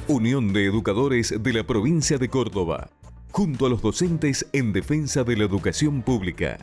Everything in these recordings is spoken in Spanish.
Unión de Educadores de la Provincia de Córdoba, junto a los docentes en defensa de la educación pública.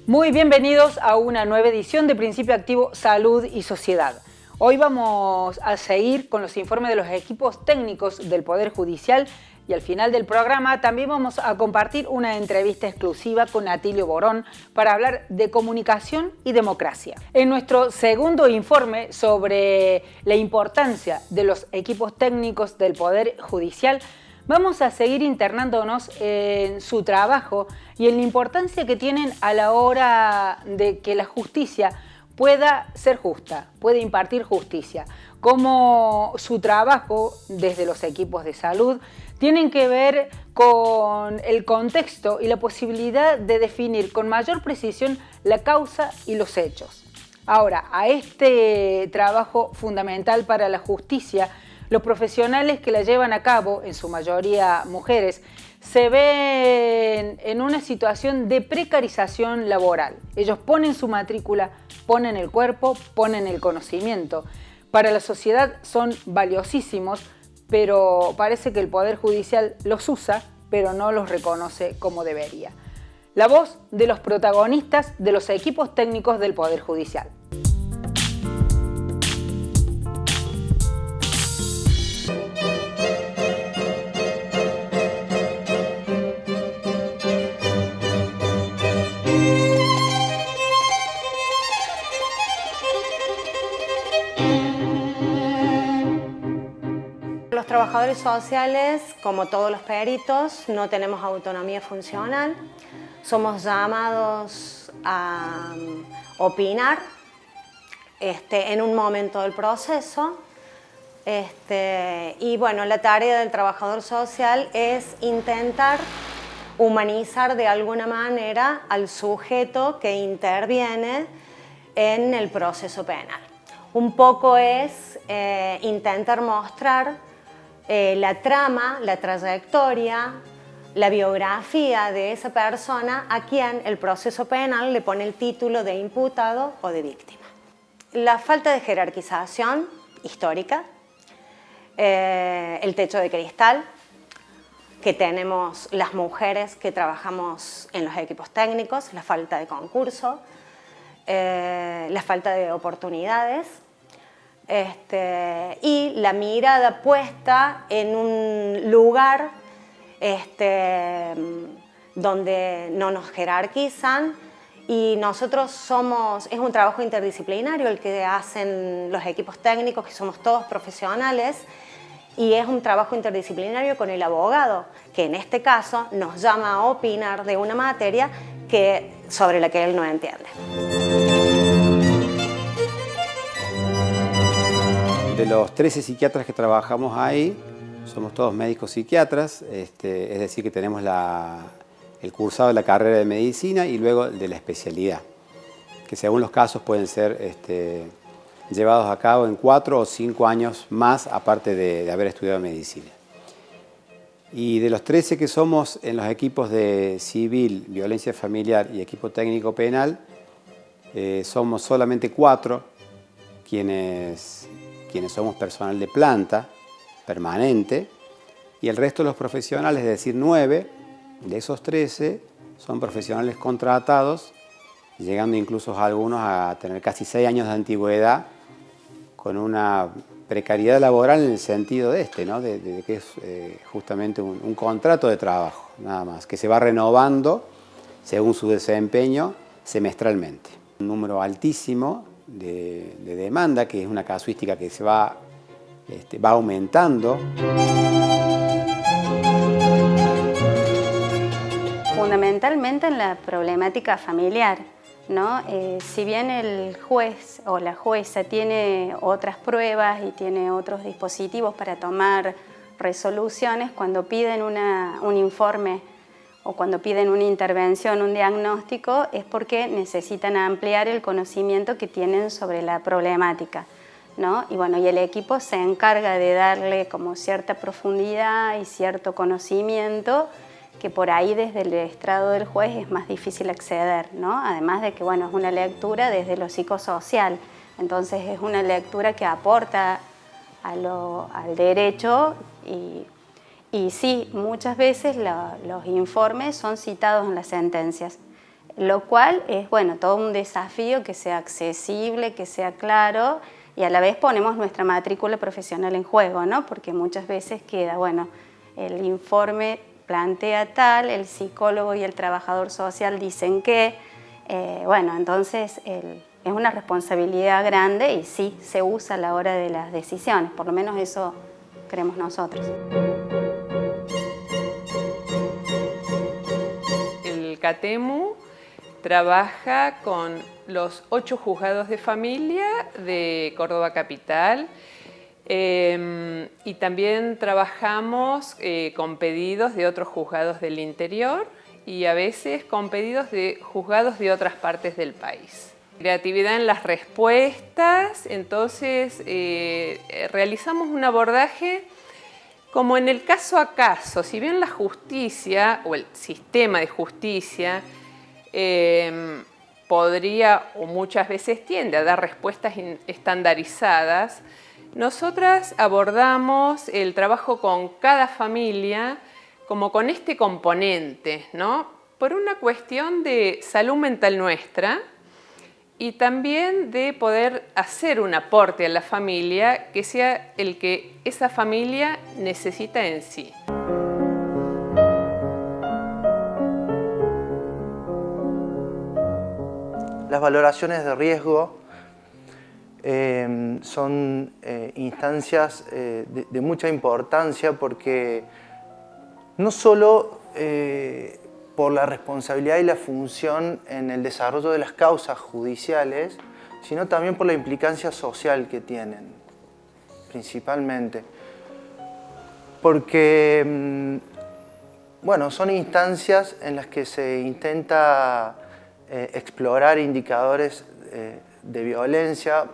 Muy bienvenidos a una nueva edición de Principio Activo Salud y Sociedad. Hoy vamos a seguir con los informes de los equipos técnicos del Poder Judicial y al final del programa también vamos a compartir una entrevista exclusiva con Atilio Borón para hablar de comunicación y democracia. En nuestro segundo informe sobre la importancia de los equipos técnicos del Poder Judicial, vamos a seguir internándonos en su trabajo y en la importancia que tienen a la hora de que la justicia pueda ser justa, pueda impartir justicia. Cómo su trabajo desde los equipos de salud tienen que ver con el contexto y la posibilidad de definir con mayor precisión la causa y los hechos. Ahora, a este trabajo fundamental para la justicia, los profesionales que la llevan a cabo, en su mayoría mujeres, se ven en una situación de precarización laboral. Ellos ponen su matrícula, ponen el cuerpo, ponen el conocimiento. Para la sociedad son valiosísimos, pero parece que el Poder Judicial los usa, pero no los reconoce como debería. La voz de los protagonistas de los equipos técnicos del Poder Judicial. Los trabajadores sociales, como todos los peritos, no tenemos autonomía funcional. Somos llamados a opinar en un momento del proceso. Y bueno, la tarea del trabajador social es intentar humanizar de alguna manera al sujeto que interviene en el proceso penal. Un poco es intentar mostrar la trama, la trayectoria, la biografía de esa persona a quien el proceso penal le pone el título de imputado o de víctima. La falta de jerarquización histórica, el techo de cristal que tenemos las mujeres que trabajamos en los equipos técnicos, la falta de concurso, la falta de oportunidades, y la mirada puesta en un lugar donde no nos jerarquizan, y nosotros es un trabajo interdisciplinario el que hacen los equipos técnicos, que somos todos profesionales, y es un trabajo interdisciplinario con el abogado, que en este caso nos llama a opinar de una materia sobre la que él no entiende. De los 13 psiquiatras que trabajamos ahí, somos todos médicos psiquiatras, es decir, que tenemos el cursado de la carrera de medicina y luego de la especialidad, que según los casos pueden ser llevados a cabo en 4 o 5 años más, aparte de haber estudiado medicina. Y de los 13 que somos en los equipos de civil, violencia familiar y equipo técnico penal, somos solamente 4 quienes somos personal de planta permanente, y el resto de los profesionales, es decir, 9 de esos 13, son profesionales contratados, llegando incluso algunos a tener casi 6 años de antigüedad, con una precariedad laboral en el sentido ¿no? de que es justamente un contrato de trabajo, nada más, que se va renovando según su desempeño semestralmente. Un número altísimo de demanda, que es una casuística que se va aumentando. Fundamentalmente en la problemática familiar, ¿no? Si bien el juez o la jueza tiene otras pruebas y tiene otros dispositivos para tomar resoluciones cuando piden un informe o cuando piden una intervención, un diagnóstico, es porque necesitan ampliar el conocimiento que tienen sobre la problemática, ¿no? Y bueno, y el equipo se encarga de darle como cierta profundidad y cierto conocimiento que por ahí desde el estrado del juez es más difícil acceder, ¿no? Además de que, bueno, es una lectura desde lo psicosocial, entonces es una lectura que aporta al derecho y sí, muchas veces los informes son citados en las sentencias, lo cual es, bueno, todo un desafío que sea accesible, que sea claro, y a la vez ponemos nuestra matrícula profesional en juego, ¿no? Porque muchas veces queda, bueno, el informe plantea tal, el psicólogo y el trabajador social dicen que, bueno, entonces es una responsabilidad grande y sí, se usa a la hora de las decisiones, por lo menos eso creemos nosotros. El CATEMU trabaja con los 8 juzgados de familia de Córdoba Capital y también trabajamos con pedidos de otros juzgados del interior y a veces con pedidos de juzgados de otras partes del país. Creatividad en las respuestas, entonces realizamos un abordaje como en el caso a caso. Si bien la justicia o el sistema de justicia podría o muchas veces tiende a dar respuestas estandarizadas, nosotras abordamos el trabajo con cada familia como con este componente, ¿no? Por una cuestión de salud mental nuestra y también de poder hacer un aporte a la familia que sea el que esa familia necesita en sí. Las valoraciones de riesgo son instancias de mucha importancia porque no solo por la responsabilidad y la función en el desarrollo de las causas judiciales, sino también por la implicancia social que tienen, principalmente. Porque, bueno, son instancias en las que se intenta explorar indicadores de violencia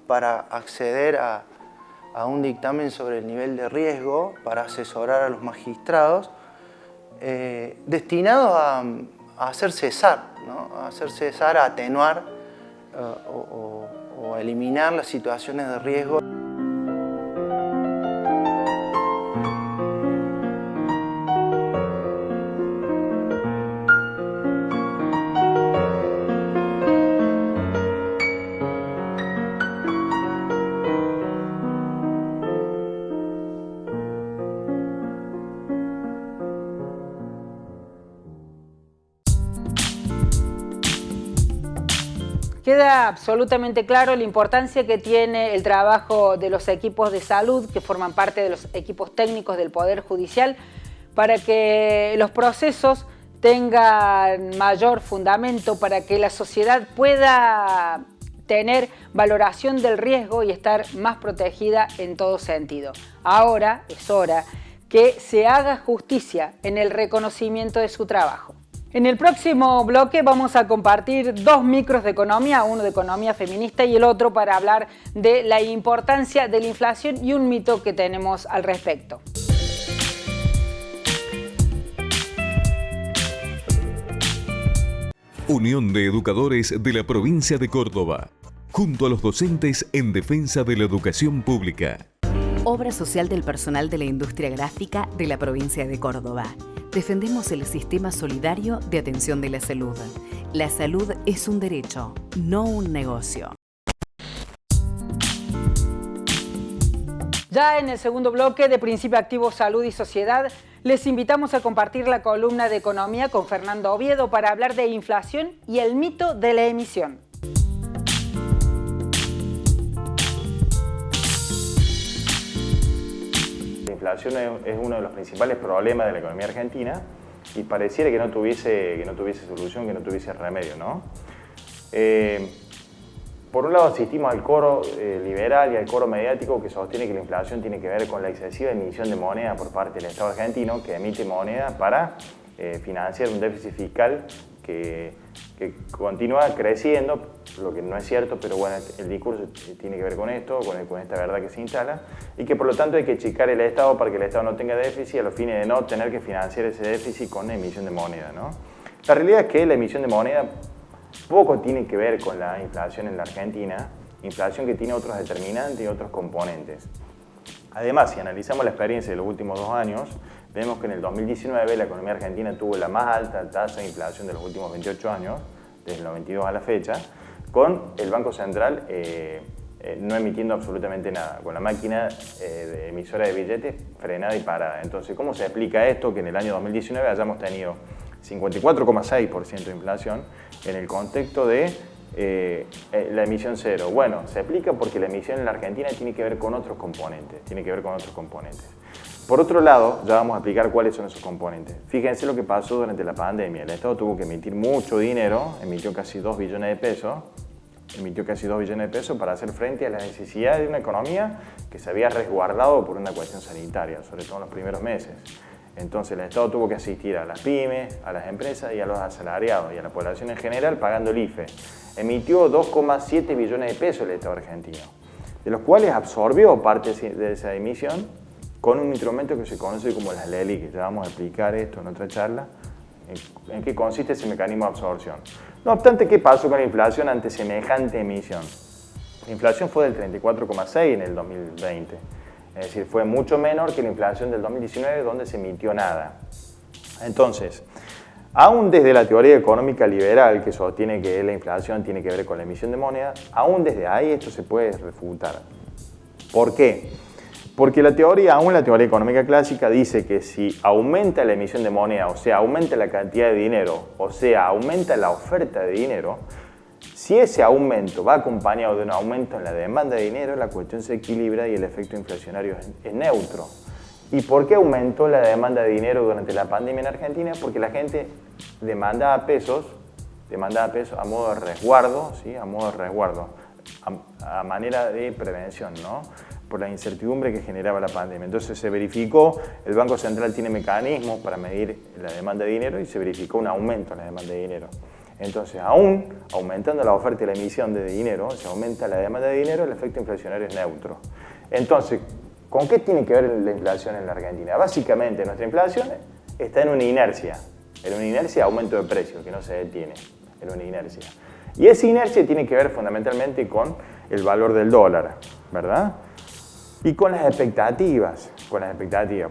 para acceder a un dictamen sobre el nivel de riesgo, para asesorar a los magistrados, destinados a hacer cesar, ¿no? A hacer cesar, a atenuar o eliminar las situaciones de riesgo. Queda absolutamente claro la importancia que tiene el trabajo de los equipos de salud que forman parte de los equipos técnicos del Poder Judicial para que los procesos tengan mayor fundamento, para que la sociedad pueda tener valoración del riesgo y estar más protegida en todo sentido. Ahora es hora que se haga justicia en el reconocimiento de su trabajo. En el próximo bloque vamos a compartir 2 micros de economía, uno de economía feminista y el otro para hablar de la importancia de la inflación y un mito que tenemos al respecto. Unión de Educadores de la Provincia de Córdoba, junto a los docentes en defensa de la educación pública. Obra social del personal de la industria gráfica de la provincia de Córdoba. Defendemos el sistema solidario de atención de la salud. La salud es un derecho, no un negocio. Ya en el segundo bloque de Principio Activo Salud y Sociedad, les invitamos a compartir la columna de Economía con Fernando Oviedo para hablar de inflación y el mito de la emisión. La inflación es uno de los principales problemas de la economía argentina y pareciera que no tuviese solución, que no tuviese remedio, ¿no? por un lado asistimos al coro liberal y al coro mediático que sostiene que la inflación tiene que ver con la excesiva emisión de moneda por parte del Estado argentino, que emite moneda para financiar un déficit fiscal que continúa creciendo, lo que no es cierto, pero bueno, el discurso tiene que ver con esto, con esta verdad que se instala, y que por lo tanto hay que achicar el Estado para que el Estado no tenga déficit a los fines de no tener que financiar ese déficit con la emisión de moneda, ¿no? La realidad es que la emisión de moneda poco tiene que ver con la inflación en la Argentina, inflación que tiene otros determinantes y otros componentes. Además, si analizamos la experiencia de los últimos 2 años, vemos que en el 2019 la economía argentina tuvo la más alta tasa de inflación de los últimos 28 años, desde el 92 a la fecha, con el Banco Central no emitiendo absolutamente nada, con la máquina de emisora de billetes frenada y parada. Entonces, ¿cómo se explica esto? Que en el año 2019 hayamos tenido 54,6% de inflación en el contexto de la emisión cero. Bueno, se explica porque la emisión en la Argentina tiene que ver con otros componentes, Por otro lado, ya vamos a explicar cuáles son esos componentes. Fíjense lo que pasó durante la pandemia. El Estado tuvo que emitir mucho dinero, emitió casi 2 billones de pesos, para hacer frente a las necesidades de una economía que se había resguardado por una cuestión sanitaria, sobre todo en los primeros meses. Entonces el Estado tuvo que asistir a las pymes, a las empresas y a los asalariados y a la población en general pagando el IFE. Emitió 2,7 billones de pesos el Estado argentino, de los cuales absorbió parte de esa emisión con un instrumento que se conoce como las LELIQ, que ya vamos a explicar esto en otra charla, en qué consiste ese mecanismo de absorción. No obstante, ¿qué pasó con la inflación ante semejante emisión? La inflación fue del 34,6 en el 2020. Es decir, fue mucho menor que la inflación del 2019, donde se emitió nada. Entonces, aún desde la teoría económica liberal, que sostiene que la inflación tiene que ver con la emisión de moneda, aún desde ahí esto se puede refutar. ¿Por qué? Porque aún la teoría económica clásica dice que si aumenta la emisión de moneda, o sea, aumenta la cantidad de dinero, o sea, aumenta la oferta de dinero, si ese aumento va acompañado de un aumento en la demanda de dinero, la cuestión se equilibra y el efecto inflacionario es neutro. ¿Y por qué aumentó la demanda de dinero durante la pandemia en Argentina? Porque la gente demandaba pesos a modo de resguardo, ¿sí? A manera de prevención, ¿no? Por la incertidumbre que generaba la pandemia. Entonces se verificó, el Banco Central tiene mecanismos para medir la demanda de dinero y se verificó un aumento en la demanda de dinero. Entonces, aún aumentando la oferta y la emisión de dinero, se aumenta la demanda de dinero, el efecto inflacionario es neutro. Entonces, ¿con qué tiene que ver la inflación en la Argentina? Básicamente, nuestra inflación está en una inercia aumento de precios que no se detiene, en una inercia. Y esa inercia tiene que ver fundamentalmente con el valor del dólar, ¿verdad? Y con las expectativas,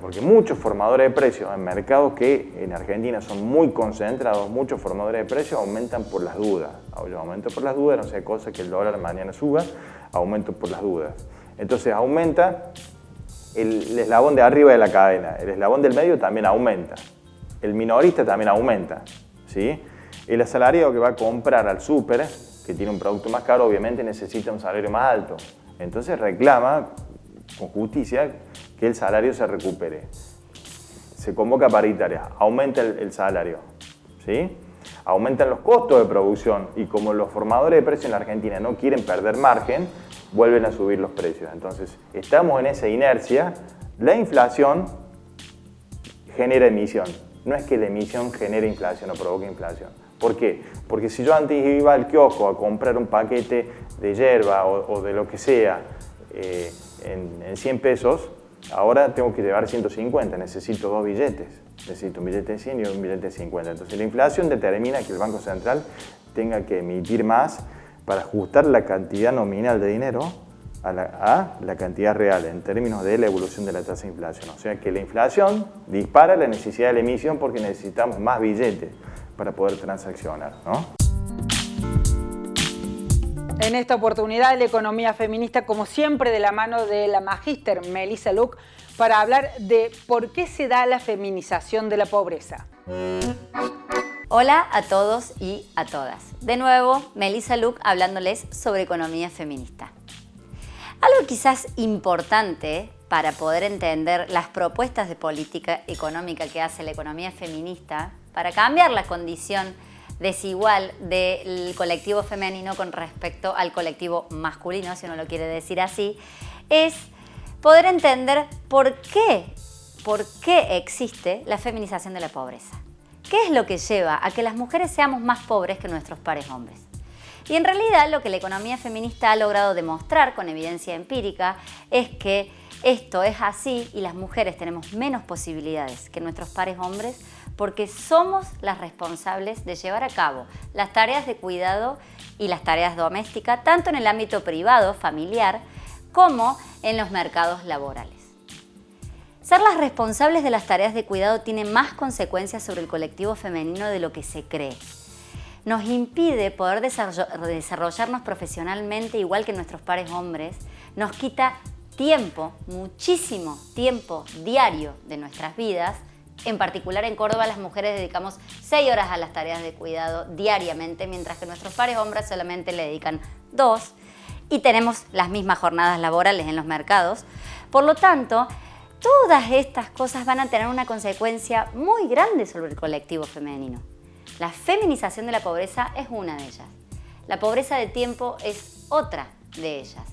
porque muchos formadores de precios en mercados que en Argentina son muy concentrados, muchos formadores de precios aumentan por las dudas. Yo aumento por las dudas, no sea cosa que el dólar mañana suba, aumento por las dudas. Entonces aumenta el eslabón de arriba de la cadena, el eslabón del medio también aumenta, el minorista también aumenta, ¿sí? El asalariado que va a comprar al súper, que tiene un producto más caro, obviamente necesita un salario más alto. Entonces reclama con justicia que el salario se recupere. Se convoca paritaria, aumenta el salario, ¿sí? Aumentan los costos de producción y como los formadores de precios en la Argentina no quieren perder margen, vuelven a subir los precios. Entonces, estamos en esa inercia. La inflación genera emisión. No es que la emisión genere inflación o provoque inflación. ¿Por qué? Porque si yo antes iba al kiosco a comprar un paquete de yerba o de lo que sea en 100 pesos, ahora tengo que llevar 150, necesito 2 billetes. Necesito un billete de 100 y un billete de 50. Entonces la inflación determina que el Banco Central tenga que emitir más para ajustar la cantidad nominal de dinero a la cantidad real en términos de la evolución de la tasa de inflación. O sea que la inflación dispara la necesidad de la emisión porque necesitamos más billetes para poder transaccionar, ¿no? En esta oportunidad, la economía feminista, como siempre, de la mano de la magíster Melissa Luch, para hablar de por qué se da la feminización de la pobreza. Hola a todos y a todas. De nuevo, Melissa Luch hablándoles sobre economía feminista. Algo quizás importante para poder entender las propuestas de política económica que hace la economía feminista para cambiar la condición desigual del colectivo femenino con respecto al colectivo masculino, si uno lo quiere decir así, es poder entender por qué existe la feminización de la pobreza. ¿Qué es lo que lleva a que las mujeres seamos más pobres que nuestros pares hombres? Y en realidad lo que la economía feminista ha logrado demostrar con evidencia empírica es que esto es así y las mujeres tenemos menos posibilidades que nuestros pares hombres porque somos las responsables de llevar a cabo las tareas de cuidado y las tareas domésticas, tanto en el ámbito privado, familiar, como en los mercados laborales. Ser las responsables de las tareas de cuidado tiene más consecuencias sobre el colectivo femenino de lo que se cree. Nos impide poder desarrollarnos profesionalmente igual que nuestros pares hombres, nos quita tiempo, muchísimo tiempo diario de nuestras vidas. En particular en Córdoba las mujeres dedicamos 6 horas a las tareas de cuidado diariamente, mientras que nuestros pares hombres solamente le dedican 2 y tenemos las mismas jornadas laborales en los mercados. Por lo tanto, todas estas cosas van a tener una consecuencia muy grande sobre el colectivo femenino. La feminización de la pobreza es una de ellas. La pobreza de tiempo es otra de ellas.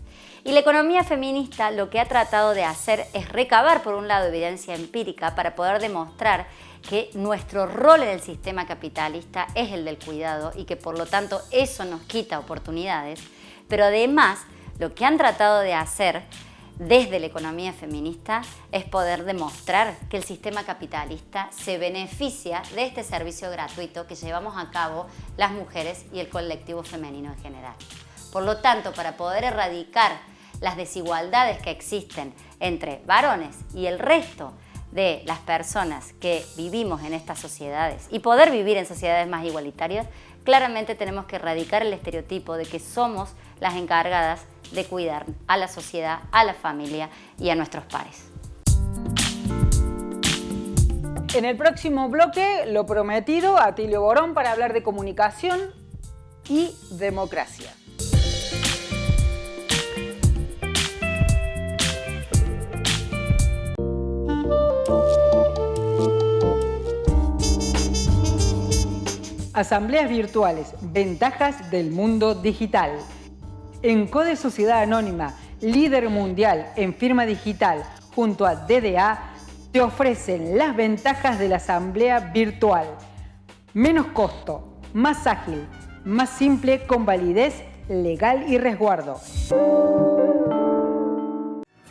Y la economía feminista lo que ha tratado de hacer es recabar, por un lado, evidencia empírica para poder demostrar que nuestro rol en el sistema capitalista es el del cuidado y que, por lo tanto, eso nos quita oportunidades. Pero además, lo que han tratado de hacer desde la economía feminista es poder demostrar que el sistema capitalista se beneficia de este servicio gratuito que llevamos a cabo las mujeres y el colectivo femenino en general. Por lo tanto, para poder erradicar las desigualdades que existen entre varones y el resto de las personas que vivimos en estas sociedades y poder vivir en sociedades más igualitarias, claramente tenemos que erradicar el estereotipo de que somos las encargadas de cuidar a la sociedad, a la familia y a nuestros pares. En el próximo bloque, lo prometido, Atilio Borón para hablar de comunicación y democracia. Asambleas virtuales, ventajas del mundo digital. En Code Sociedad Anónima, líder mundial en firma digital, junto a DDA, te ofrecen las ventajas de la asamblea virtual. Menos costo, más ágil, más simple con validez legal y resguardo.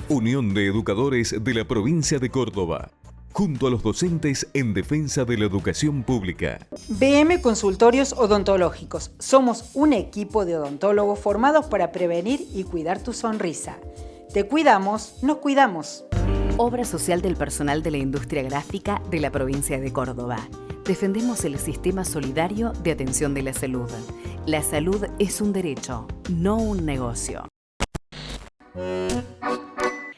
Unión de Educadores de la Provincia de Córdoba, junto a los docentes en defensa de la educación pública. BM Consultorios Odontológicos. Somos un equipo de odontólogos formados para prevenir y cuidar tu sonrisa. Te cuidamos, nos cuidamos. Obra social del personal de la industria gráfica de la provincia de Córdoba. Defendemos el sistema solidario de atención de la salud. La salud es un derecho, no un negocio.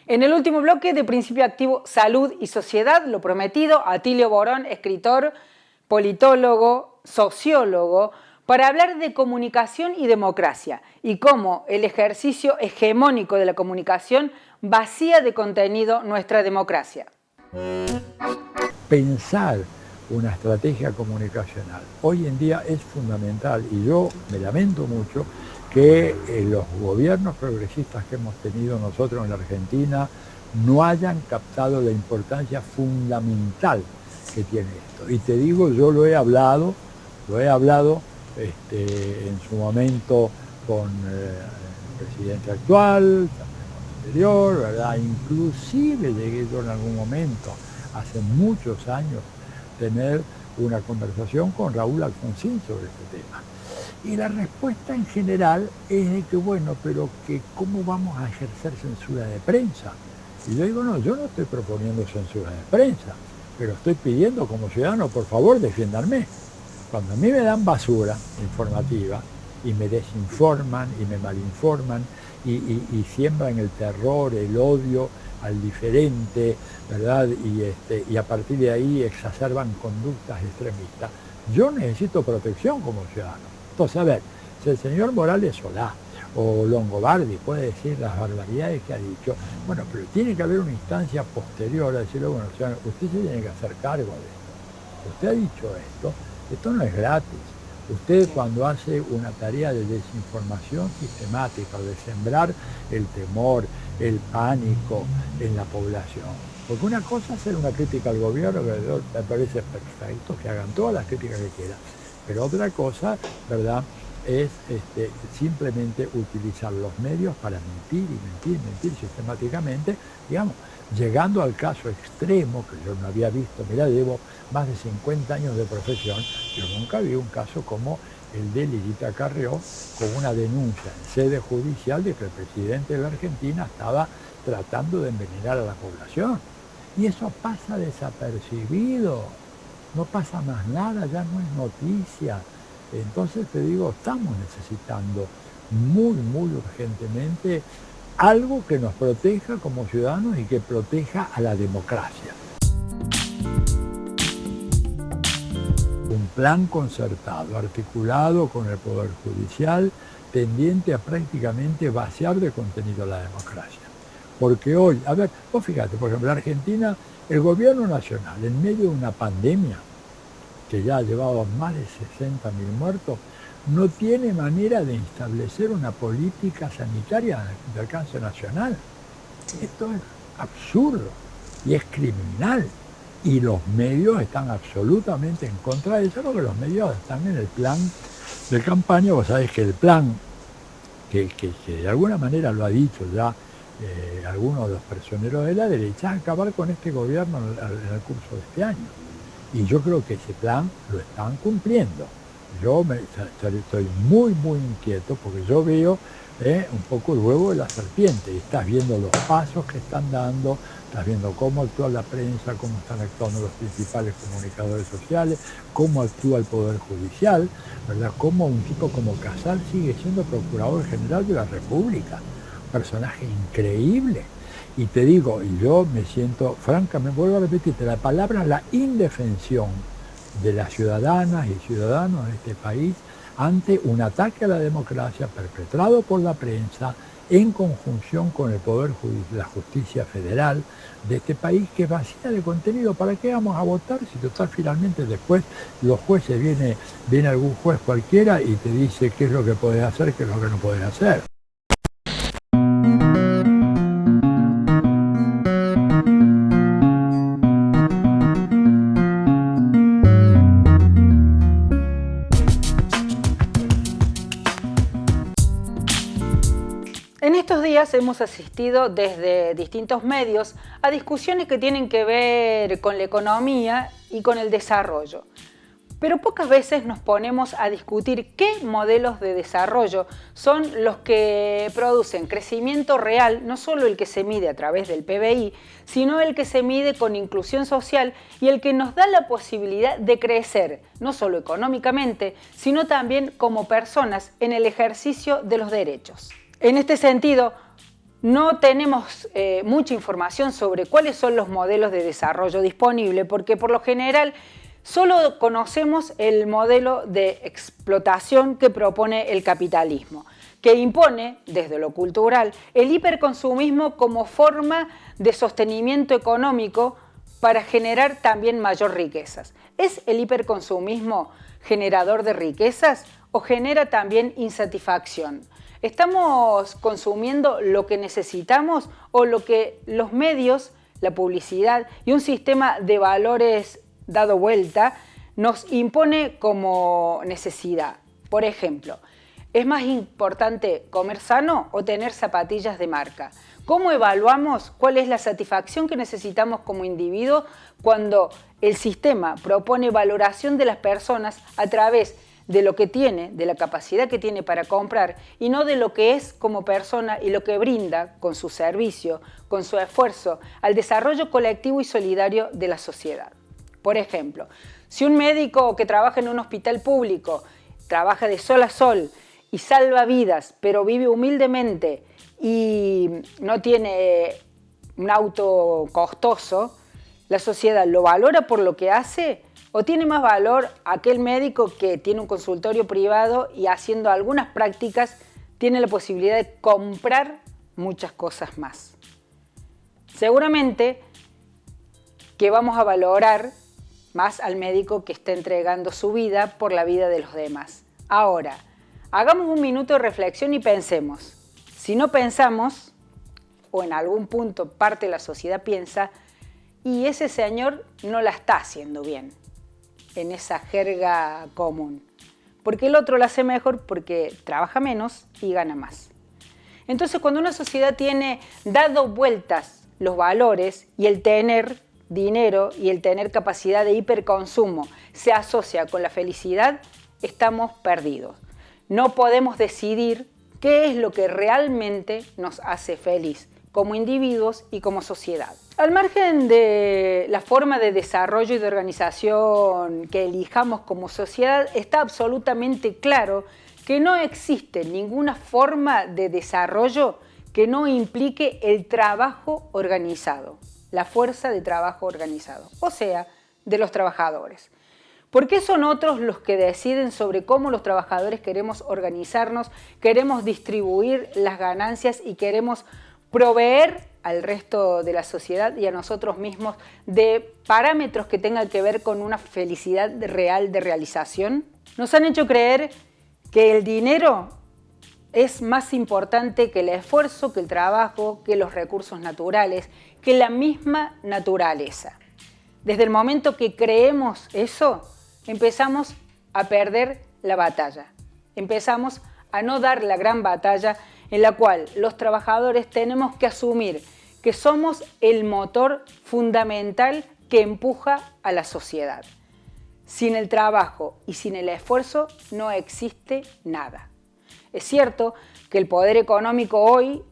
En el último bloque de Principio Activo Salud y Sociedad, lo prometido, Atilio Borón, escritor, politólogo, sociólogo, para hablar de comunicación y democracia y cómo el ejercicio hegemónico de la comunicación vacía de contenido nuestra democracia. Pensar una estrategia comunicacional hoy en día es fundamental y yo me lamento mucho que los gobiernos progresistas que hemos tenido nosotros en la Argentina no hayan captado la importancia fundamental que tiene esto. Y te digo, yo lo he hablado en su momento con el presidente actual, también con el anterior, ¿verdad? Inclusive llegué yo en algún momento, hace muchos años, tener una conversación con Raúl Alfonsín sobre este tema. Y la respuesta en general es de que, bueno, pero que ¿cómo vamos a ejercer censura de prensa? Y yo digo, no, yo no estoy proponiendo censura de prensa, pero estoy pidiendo como ciudadano, por favor, defiéndanme. Cuando a mí me dan basura informativa y me desinforman y me malinforman y siembran el terror, el odio al diferente, ¿verdad? Y a partir de ahí exacerban conductas extremistas, yo necesito protección como ciudadano. Entonces, a ver, si el señor Morales Solá o Longobardi puede decir las barbaridades que ha dicho, bueno, pero tiene que haber una instancia posterior a decirle, bueno, usted se tiene que hacer cargo de esto. Usted ha dicho esto no es gratis. Usted cuando hace una tarea de desinformación sistemática, de sembrar el temor, el pánico en la población, porque una cosa es hacer una crítica al gobierno, me parece perfecto, que hagan todas las críticas que quieran, pero otra cosa, ¿verdad?, es simplemente utilizar los medios para mentir sistemáticamente, digamos, llegando al caso extremo, que yo no había visto, mirá, llevo más de 50 años de profesión, yo nunca vi un caso como el de Lilita Carrió, con una denuncia en sede judicial de que el presidente de la Argentina estaba tratando de envenenar a la población. Y eso pasa desapercibido, no pasa más nada, ya no es noticia. Entonces te digo, estamos necesitando muy urgentemente algo que nos proteja como ciudadanos y que proteja a la democracia. Un plan concertado, articulado con el Poder Judicial, tendiente a prácticamente vaciar de contenido la democracia. Porque hoy, a ver, vos fíjate, por ejemplo, en Argentina, el gobierno nacional, en medio de una pandemia, que ya ha llevado más de 60.000 muertos, no tiene manera de establecer una política sanitaria de alcance nacional. Esto es absurdo y es criminal. Y los medios están absolutamente en contra de eso, porque los medios están en el plan de campaña. Vos sabés que el plan, que de alguna manera lo ha dicho ya algunos de los personeros de la derecha, es acabar con este gobierno en el curso de este año. Y yo creo que ese plan lo están cumpliendo. Yo estoy muy inquieto porque yo veo un poco el huevo de la serpiente y estás viendo los pasos que están dando, estás viendo cómo actúa la prensa, cómo están actuando los principales comunicadores sociales, cómo actúa el Poder Judicial, ¿verdad? Cómo un tipo como Casal sigue siendo Procurador General de la República, personaje increíble. Y te digo, y yo me siento, francamente, vuelvo a repetirte, la palabra la indefensión de las ciudadanas y ciudadanos de este país ante un ataque a la democracia perpetrado por la prensa en conjunción con el Poder Judicial, la Justicia Federal de este país, que vacía de contenido. ¿Para qué vamos a votar si total finalmente después los jueces, viene algún juez cualquiera y te dice qué es lo que podés hacer, qué es lo que no podés hacer? En estos días hemos asistido desde distintos medios a discusiones que tienen que ver con la economía y con el desarrollo. Pero pocas veces nos ponemos a discutir qué modelos de desarrollo son los que producen crecimiento real, no solo el que se mide a través del PBI, sino el que se mide con inclusión social y el que nos da la posibilidad de crecer, no solo económicamente, sino también como personas en el ejercicio de los derechos. En este sentido, no tenemos mucha información sobre cuáles son los modelos de desarrollo disponibles, porque por lo general solo conocemos el modelo de explotación que propone el capitalismo, que impone, desde lo cultural, el hiperconsumismo como forma de sostenimiento económico para generar también mayor riquezas. ¿Es el hiperconsumismo generador de riquezas o genera también insatisfacción? ¿Estamos consumiendo lo que necesitamos o lo que los medios, la publicidad y un sistema de valores dado vuelta nos impone como necesidad? Por ejemplo, ¿es más importante comer sano o tener zapatillas de marca? ¿Cómo evaluamos cuál es la satisfacción que necesitamos como individuo cuando el sistema propone valoración de las personas a través de lo que tiene, de la capacidad que tiene para comprar y no de lo que es como persona y lo que brinda con su servicio, con su esfuerzo al desarrollo colectivo y solidario de la sociedad? Por ejemplo, si un médico que trabaja en un hospital público trabaja de sol a sol y salva vidas, pero vive humildemente y no tiene un auto costoso, ¿la sociedad lo valora por lo que hace? ¿O tiene más valor aquel médico que tiene un consultorio privado y haciendo algunas prácticas tiene la posibilidad de comprar muchas cosas más? Seguramente que vamos a valorar más al médico que está entregando su vida por la vida de los demás. Ahora, hagamos un minuto de reflexión y pensemos. Si no pensamos, o en algún punto parte de la sociedad piensa, y ese señor no la está haciendo bien, en esa jerga común. Porque el otro la hace mejor porque trabaja menos y gana más. Entonces, cuando una sociedad tiene dado vueltas los valores y el tener dinero y el tener capacidad de hiperconsumo se asocia con la felicidad, estamos perdidos. No podemos decidir qué es lo que realmente nos hace feliz como individuos y como sociedad. Al margen de la forma de desarrollo y de organización que elijamos como sociedad, está absolutamente claro que no existe ninguna forma de desarrollo que no implique el trabajo organizado, la fuerza de trabajo organizado, o sea, de los trabajadores. ¿Por qué son otros los que deciden sobre cómo los trabajadores queremos organizarnos, queremos distribuir las ganancias y queremos proveer al resto de la sociedad y a nosotros mismos de parámetros que tengan que ver con una felicidad real de realización? Nos han hecho creer que el dinero es más importante que el esfuerzo, que el trabajo, que los recursos naturales, que la misma naturaleza. Desde el momento que creemos eso, empezamos a perder la batalla. Empezamos a no dar la gran batalla en la cual los trabajadores tenemos que asumir que somos el motor fundamental que empuja a la sociedad. Sin el trabajo y sin el esfuerzo no existe nada. Es cierto que el poder económico hoy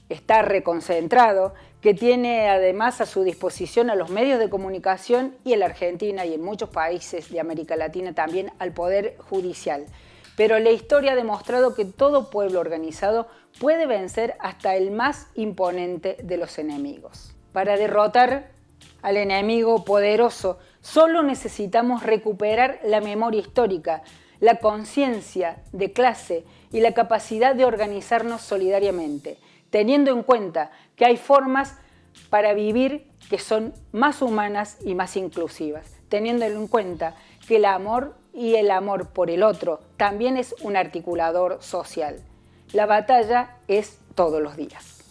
está reconcentrado, que tiene además a su disposición a los medios de comunicación y en la Argentina y en muchos países de América Latina también al poder judicial. Pero la historia ha demostrado que todo pueblo organizado puede vencer hasta el más imponente de los enemigos. Para derrotar al enemigo poderoso, solo necesitamos recuperar la memoria histórica, la conciencia de clase y la capacidad de organizarnos solidariamente, teniendo en cuenta que hay formas para vivir que son más humanas y más inclusivas, teniendo en cuenta que el amor y el amor por el otro también es un articulador social. La batalla es todos los días.